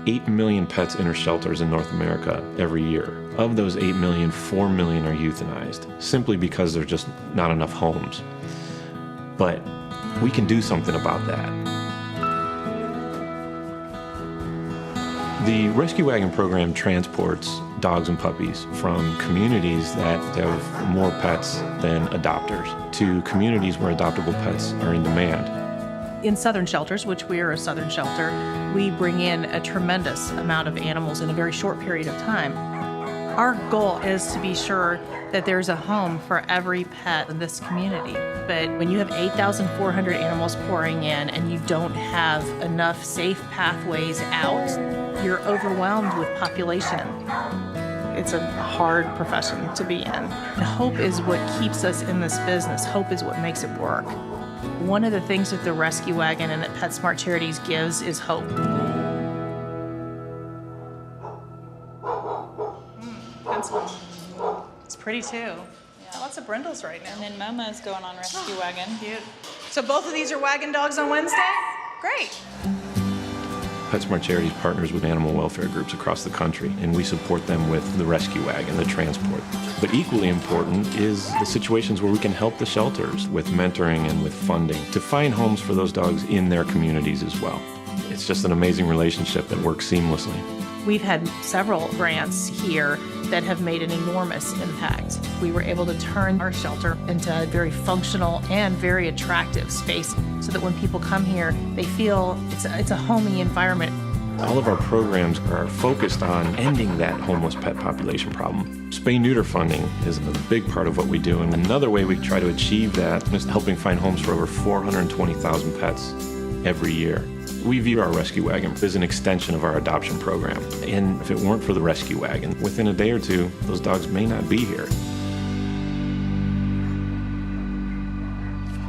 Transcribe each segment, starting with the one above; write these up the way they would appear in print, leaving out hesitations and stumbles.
8 million pets enter shelters in North America every year. Of those 8 million, 4 million are euthanized, simply because there's just not enough homes. But we can do something about that. The Rescue Wagon program transports dogs and puppies from communities that have more pets than adopters to communities where adoptable pets are in demand. In southern shelters, which we are a southern shelter, we bring in a tremendous amount of animals in a very short period of time. Our goal is to be sure that there's a home for every pet in this community. But when you have 8,400 animals pouring in and you don't have enough safe pathways out, you're overwhelmed with population. It's a hard profession to be in. Hope is what keeps us in this business. Hope is what makes it work. One of the things that the Rescue Wagon and that PetSmart Charities gives is hope. Pencil. It's pretty too. Yeah. Lots of brindles right now. And then Momo's going on Rescue Wagon. Cute. So both of these are wagon dogs on Wednesday? Great. PetSmart Charities partners with animal welfare groups across the country, and we support them with the rescue wagon, the transport. But equally important is the situations where we can help the shelters with mentoring and with funding to find homes for those dogs in their communities as well. It's just an amazing relationship that works seamlessly. We've had several grants here that have made an enormous impact. We were able to turn our shelter into a very functional and very attractive space so that when people come here, they feel it's a homey environment. All of our programs are focused on ending that homeless pet population problem. Spay-neuter funding is a big part of what we do, and another way we try to achieve that is helping find homes for over 420,000 pets every year. We view our Rescue Wagon as an extension of our adoption program. And if it weren't for the Rescue Wagon, within a day or two, those dogs may not be here.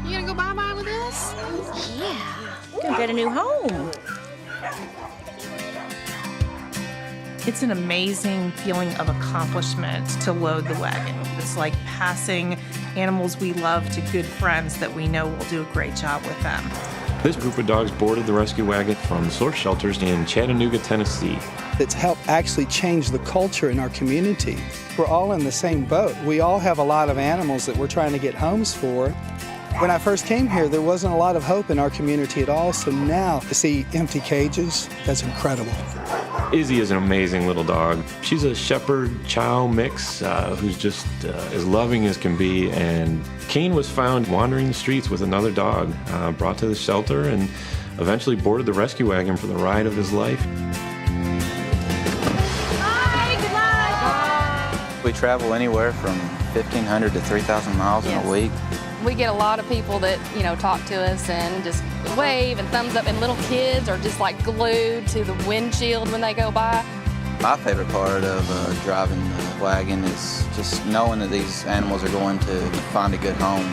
You gonna go bye-bye with us? Yeah, we're gonna get a new home. It's an amazing feeling of accomplishment to load the wagon. It's like passing animals we love to good friends that we know will do a great job with them. This group of dogs boarded the Rescue Wagon from source shelters in Chattanooga, Tennessee. It's helped actually change the culture in our community. We're all in the same boat. We all have a lot of animals that we're trying to get homes for. When I first came here, there wasn't a lot of hope in our community at all, so now to see empty cages, that's incredible. Izzy is an amazing little dog. She's a shepherd-chow mix who's just as loving as can be, and Kane was found wandering the streets with another dog, brought to the shelter, and eventually boarded the Rescue Wagon for the ride of his life. Hi, good luck. We travel anywhere from 1,500 to 3,000 miles in a week. We get a lot of people that, talk to us and just wave and thumbs up, and little kids are just like glued to the windshield when they go by. My favorite part of driving the wagon is just knowing that these animals are going to find a good home.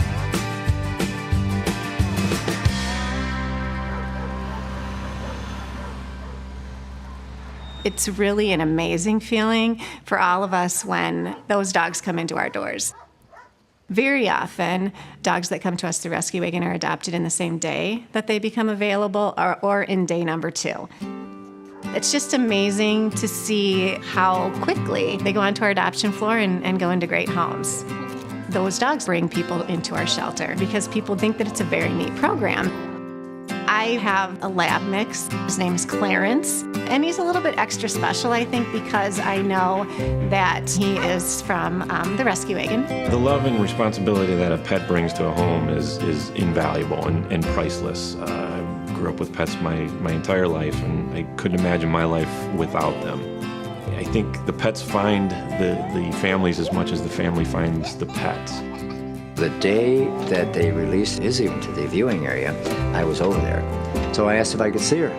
It's really an amazing feeling for all of us when those dogs come into our doors. Very often, dogs that come to us through Rescue Wagon are adopted in the same day that they become available or in day number 2. It's just amazing to see how quickly they go onto our adoption floor and go into great homes. Those dogs bring people into our shelter because people think that it's a very neat program. I have a lab mix. His name is Clarence, and he's a little bit extra special, I think, because I know that he is from the Rescue Wagon. The love and responsibility that a pet brings to a home is invaluable and priceless. I grew up with pets my entire life, and I couldn't imagine my life without them. I think the pets find the families as much as the family finds the pets. The day that they released Izzy into the viewing area, I was over there. So I asked if I could see her.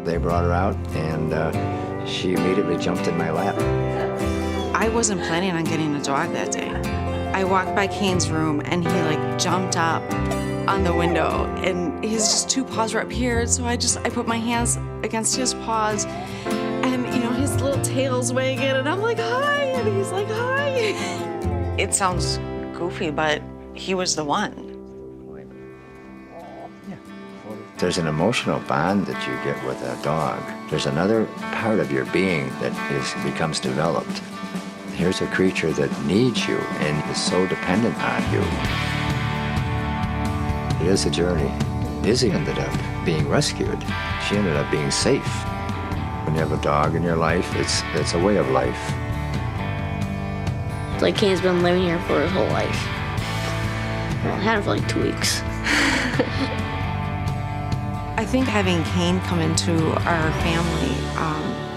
They brought her out, and she immediately jumped in my lap. I wasn't planning on getting a dog that day. I walked by Kane's room, and he jumped up on the window, and his just 2 paws were up here. So I put my hands against his paws, and his little tail's wagging, and I'm like, hi, and he's like, hi. It sounds goofy, but he was the one. There's an emotional bond that you get with a dog. There's another part of your being that becomes developed. Here's a creature that needs you and is so dependent on you. It is a journey. Izzy ended up being rescued. She ended up being safe. When you have a dog in your life, it's a way of life. Like Kane's been living here for his whole life. Well, I had him for like 2 weeks. I think having Kane come into our family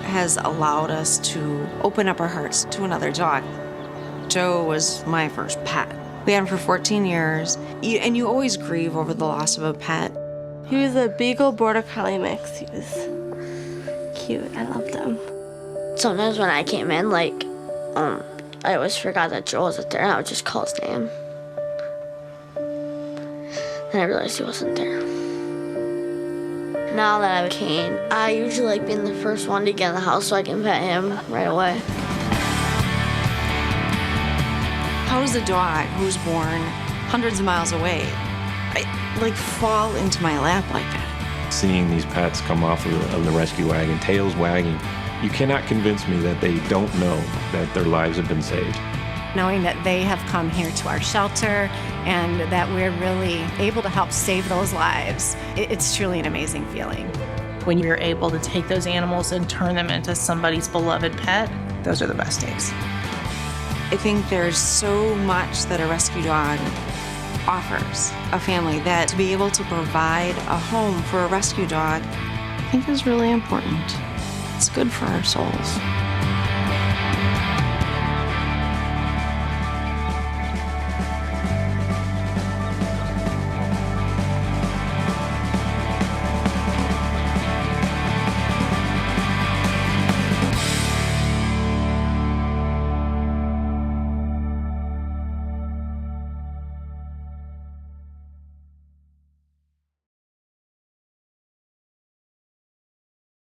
has allowed us to open up our hearts to another dog. Joe was my first pet. We had him for 14 years, and you always grieve over the loss of a pet. He was a Beagle Border Collie mix. He was cute. I loved him. Sometimes when I came in, like, I always forgot that Joel wasn't there, and I would just call his name. And I realized he wasn't there. Now that I have Kane, I usually like being the first one to get in the house so I can pet him right away. How does a dog who's born hundreds of miles away, like fall into my lap like that? Seeing these pets come off of the rescue wagon, tails wagging, you cannot convince me that they don't know that their lives have been saved. Knowing that they have come here to our shelter and that we're really able to help save those lives, it's truly an amazing feeling. When you're able to take those animals and turn them into somebody's beloved pet, those are the best days. I think there's so much that a rescue dog offers a family that to be able to provide a home for a rescue dog, I think is really important. It's good for our souls.